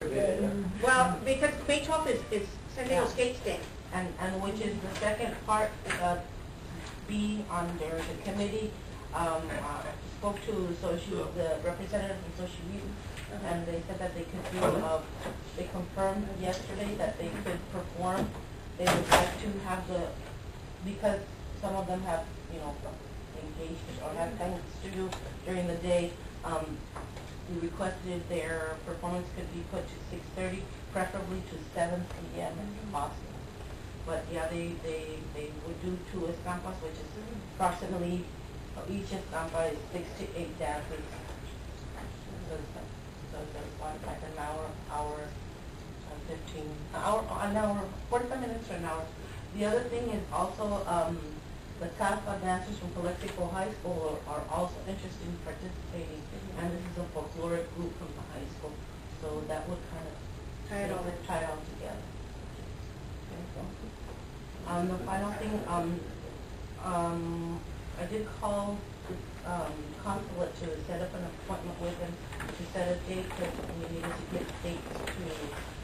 Well, because May 12th is San Diego Skates Day. And which is the second part, B under the committee, spoke to the representative from Social, and they said that they could do, they confirmed yesterday that they could perform. They would like to have because some of them have, engaged or have time to do during the day, we requested their performance could be put to 6:30, preferably to 7 p.m. if possible. But yeah, they would do 2 estampas, which is approximately, each estampa is 6 to 8 dances. So it's like an hour, 45 minutes or an hour. The other thing is also, the Calfa dancers from Colectivo High School are also interested in participating, and this is a folkloric group from the high school, so that would kind of tie it all together. The final thing, I did call the consulate to set up an appointment with them to set a date, because we needed to get dates to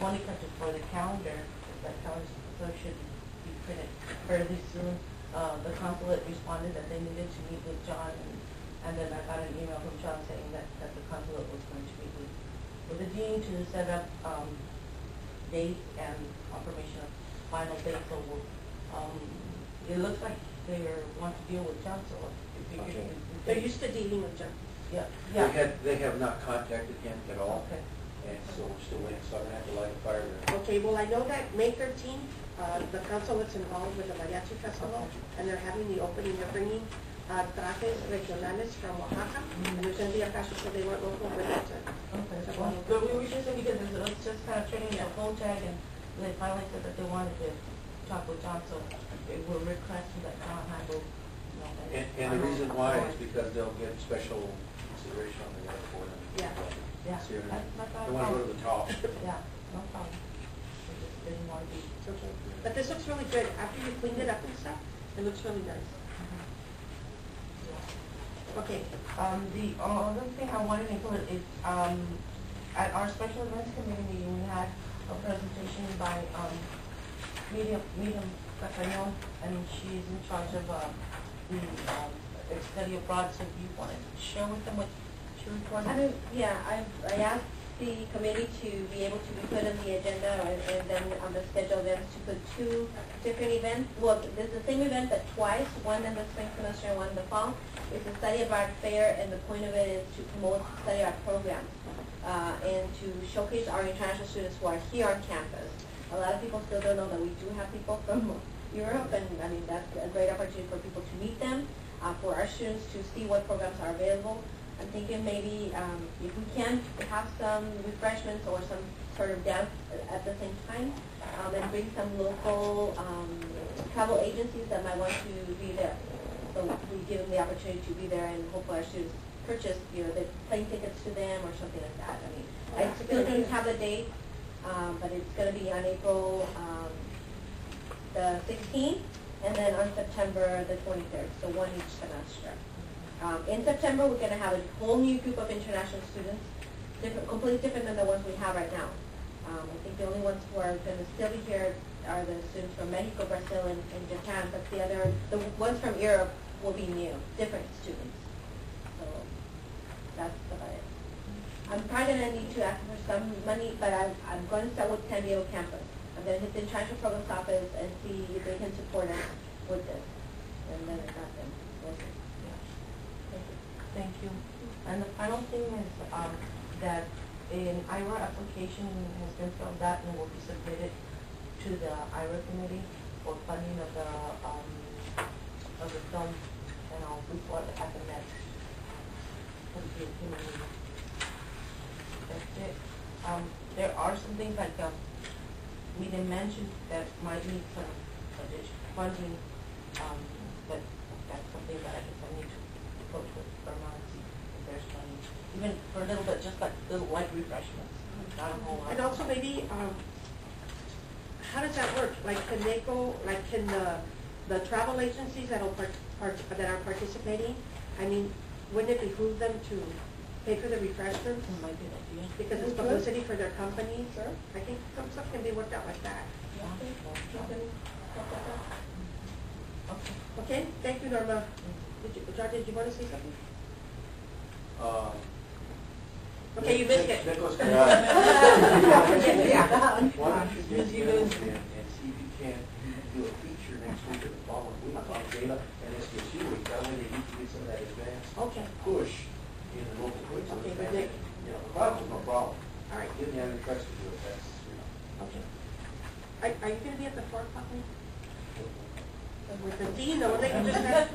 Monica for the calendar. That calendar should be printed fairly soon. The consulate responded that they needed to meet with John, and then I got an email from John saying that the consulate was going to meet with the dean to set up date and confirmation of final date. So it looks like they want to deal with John, so they're used to dealing with John. Yeah. They have not contacted him at all. Okay. And so we're still waiting, so I'm going to have to light a fire there. Okay, well, I know that May 13th, the consulate's involved with the Mariachi Festival, and they're having the opening. They're bringing trajes regionales from Oaxaca, and there's going to be a fashion show. They want local women to. Okay. But we were just because it's just kind of turning a phone tag, and they finally said that they wanted to talk with John, so we're requesting that John handle. And the reason why is because they'll get special consideration on the way for them. Yeah. So they That's want to go to the top. Yeah, no problem. They just didn't want to be. Okay. But this looks really good. After you cleaned it up and stuff, it looks really nice. Okay. The other thing I wanted to include is at our special events committee meeting, we had a presentation by Miriam Castañon, and she's in charge of the study abroad. So you wanted to share with them what she reported? I asked the committee to be able to be put on the agenda and then on the schedule events to put 2 different events. Well, there's the same event but twice, one in the spring semester and one in the fall. It's a study abroad fair, and the point of it is to promote study abroad programs and to showcase our international students who are here on campus. A lot of people still don't know that we do have people from Europe, and I mean that's a great opportunity for people to meet them, for our students to see what programs are available. I'm thinking maybe if we can have some refreshments or some sort of dance at the same time, and bring some local travel agencies that might want to be there. So we give them the opportunity to be there, and hopefully our students purchase, the plane tickets to them or something like that. I mean, I still don't have the date, but it's going to be on April the 16th, and then on September the 23rd. So one each semester. In September, we're going to have a whole new group of international students, completely different than the ones we have right now. I think the only ones who are going to still be here are the students from Mexico, Brazil, and Japan, but the ones from Europe will be new, different students. So that's about it. I'm probably going to need to ask for some money, but I'm going to start with San Diego campus. I'm going to hit the international programs office and see if they can support us with this. And then I got them. Thank you. And the final thing is that an IRA application has been filled out and will be submitted to the IRA committee for funding of the film, and I'll report at the next committee. That's it. There are some things like we didn't mention that might need some additional funding, but that's something that I guess I need to approach with Vermont and see if there's money, even for a little bit, just like little light refreshments, not a whole lot. And also maybe, how does that work? Like, can they go? Like, can the travel agencies that are participating? I mean, wouldn't it behoove them to pay for the refreshments, That might be an idea. because it's publicity for their company. Sure. I think some stuff can be worked out like that. Yeah. Okay. Okay, thank you, Norma. George, did you want to say something? Okay, you missed it. Nicholas, why don't you get together and see if you can do a feature next week or the following week on data and SDSU week. That way they need to get some of that advance Okay. push in the local quick. Okay, good, Nick. You know, the problem's no problem. All right. Getting the other trucks to do it, that's, you know. Okay. Are you going to be at the 4 o'clock meeting? With the dean, the one that you just had?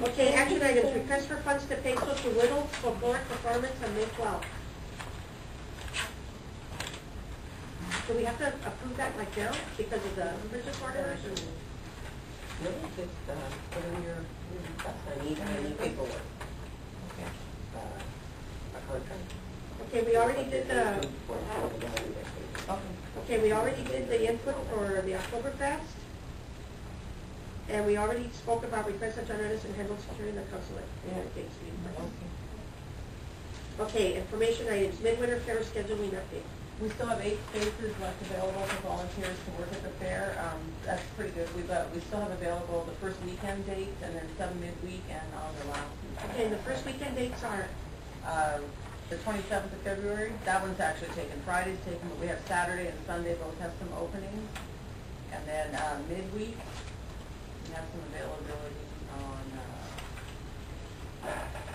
Okay, action items, request for funds to pay social widows for board performance on May 12th. Do we have to approve that like now because of the purchase orders? No, just put in your request. I need paperwork. Okay. A contract. Okay, we already did the, Okay. okay, we already did the input for the Oktoberfest. And we already spoke about request that John Edison handle securing the consulate in the United States. Okay. Okay, information items, midwinter fair scheduling update. We still have 8 spaces left available for volunteers to work at the fair. That's pretty good. We still have available the first weekend dates and then some midweek and on the last weekend. Okay, the first weekend dates are, The 27th of February, that one's actually taken. Friday's taken, but we have Saturday and Sunday both have some openings. And then midweek, we have some availability on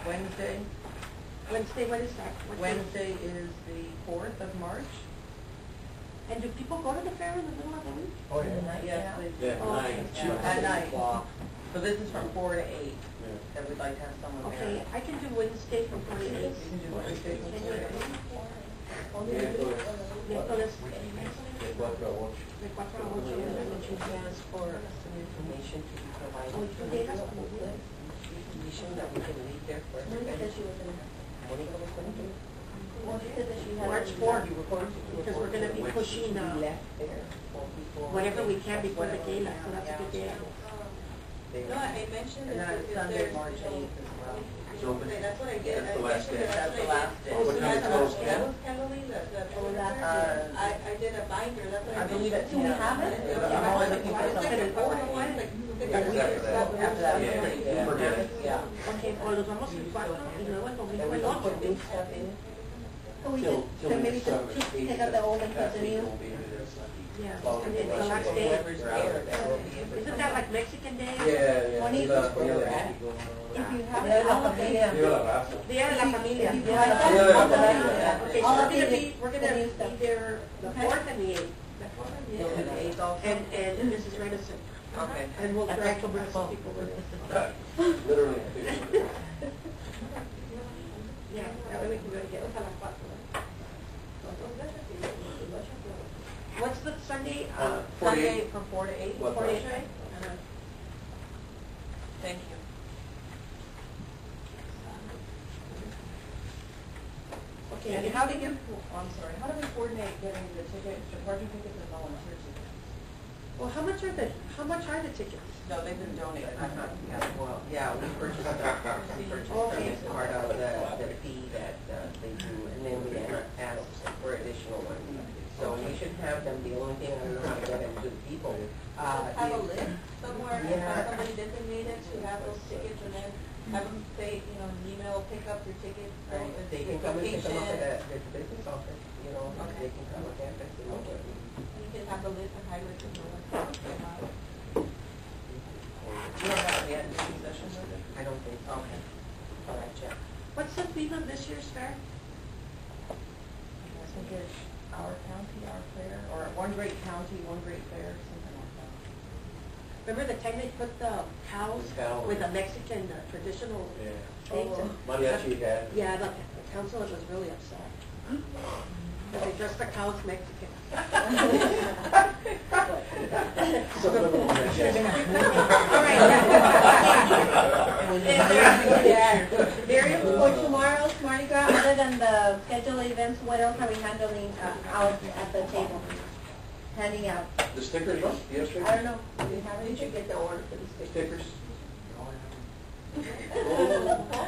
Wednesday. Wednesday, what is that? What day? Wednesday is the 4th of March. And do people go to the fair in the middle of the week? Oh, yeah. Yes, they do. Yeah, Okay. 9. At night. 2 o'clock. So this is from 4 to 8, Yeah. that we'd like to have someone Okay, there. I can do Wednesday from 4 to 8. You can do Wednesday from 4 to 8. Miércoles, De 4 a 8. de 4 a 8 de la noche. Ask for some information to be provided. Oh, you did ask for it? Information that we can leave there for Monica said everybody. she was gonna, Monica was going to do. well, she said that she had. March 4th, You were going to do. because we're gonna be pushing, We left there for before. whatever we can before the gala, so that's a good day. They- No, I mentioned And that then if Sunday, there's, March you know, 8th as well. It's open. that's what I did. That's I the last mentioned day. that That's the last day. What time is closed, Ken? Handling the Oh, that's I did a binder, that's what I believe it's, Do we have it? I'm only looking for something. Yeah, after that. After that, Yeah, forget it. Yeah. Okay, o los vamos el 4 y luego el domingo And we el can 8. put new stuff in. So we Till- just, till so maybe next just summer, just 8 take out the old and put That the week new. will be there Sunday. Yeah, Following and it's the election. last day. Whoever's there, that will be able to. Isn't that like Mexican Day? Yeah, yeah. Twenty- Viva la Where we're at. México. If you have Yeah, it, la all of familia. it. Viva la raza. Día de la Familia. If you Yeah. have that, Yeah. all of it. Okay, so All we're of gonna it, be, we're the gonna new be stuff. there the 4th and the 8th. And the 8th also? And Mrs. Renison. Okay. And we'll That's drag October some 12th. people with us. Literally. figuratively. Yeah, that way we can go together. What's the Sunday? 48. Sunday from 4 to 8. What 48, time? right? Thank you. Okay, And and how do you, I'm sorry, how do we coordinate getting the tickets, or parking tickets and volunteer tickets? well, how much are the tickets? No, they've been donated. Yeah, well, yeah, we purchased them. We purchased them as part of the fee that they do, and then we asked for additional ones. So we should have them. The only thing I don't know how to get them to the people. Have a is- list somewhere, and Yeah. have somebody designated to have those tickets, and then have them say, you know, an email, pick up your ticket. Right, they can come and pick them up at the business office, you know, they can come on campus and look at them. You can have a list and highlight them. You don't have the admin session with it? I don't think so. Okay. All right, check. What's the theme of this year's fair? I think it's our county, our fair, or one great county, one great fair, something like that. Remember the time they put the cows The cow. with the Mexican traditional Yeah. things? Oh. and- Mariachi had. Yeah, the council was really upset. Because they dressed the cows Mexican. Subliminal message. All right. Miriam, for tomorrow's Mardi Gras, other than the scheduled events, what else are we handling out at the table? Handing out? The stickers, no? Do you have stickers? I don't know, do we have any? Did you get the order for the stickers? Stickers? Oh.